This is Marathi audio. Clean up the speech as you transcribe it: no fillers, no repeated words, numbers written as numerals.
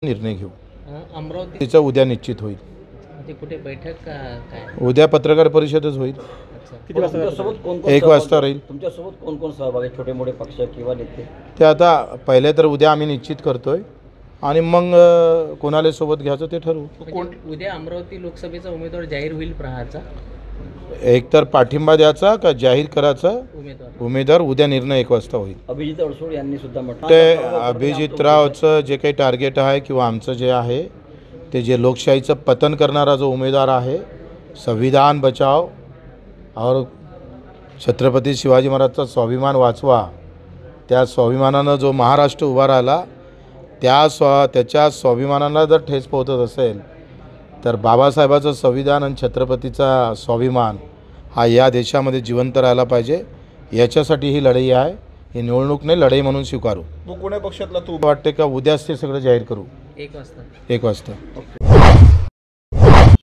निर्णय घेऊ। अमरावतीचा उद्या निश्चित होईल। म्हणजे कुठे बैठक काय? उद्या पत्रकार परिषदच होईल। किती वाजता? 1 वाजता राहील। तुमच्यासोबत कोण कोण सहभागी, छोटे मोठे पक्ष किंवा नेते? ते आता पहिले तर उद्या आम्ही निश्चित करतोय आणि मग कोणाला सोबत घ्यायचं ते ठरवू। म्हणजे उद्या अमरावती लोकसभेचा उमेदवार जाहीर होईल प्रहारचा? एक तर पाठिंबा द्यायचा का जाहीर करायचा उमेदवार उद्या निर्णय 1 वाजता होईल। अभिजित अडसूळ यांनी सुद्धा म्हटलं ते अभिजितरावचं जे काही टार्गेट आहे किंवा आमचं जे आहे ते जे लोकशाहीचं पतन करणारा जो उमेदवार आहे, संविधान बचाव और छत्रपती शिवाजी महाराजचा स्वाभिमान वाचवा, त्या स्वाभिमानानं जो महाराष्ट्र उभा राहिला त्याच्या स्वाभिमानाला जर ठेच पोहोचत असेल तर बाबासाहेबाचं संविधान आणि छत्रपतीचा स्वाभिमान हा या देशामध्ये जिवंत राहायला पाहिजे। याच्यासाठी ही लढाई आहे। ही निवडणूक नाही, लढाई म्हणून स्वीकारू। तू कोण्या पक्षातला? तू वाटते का उद्याच ते सगळं जाहीर करू 1 वाजता? 1 वाजता।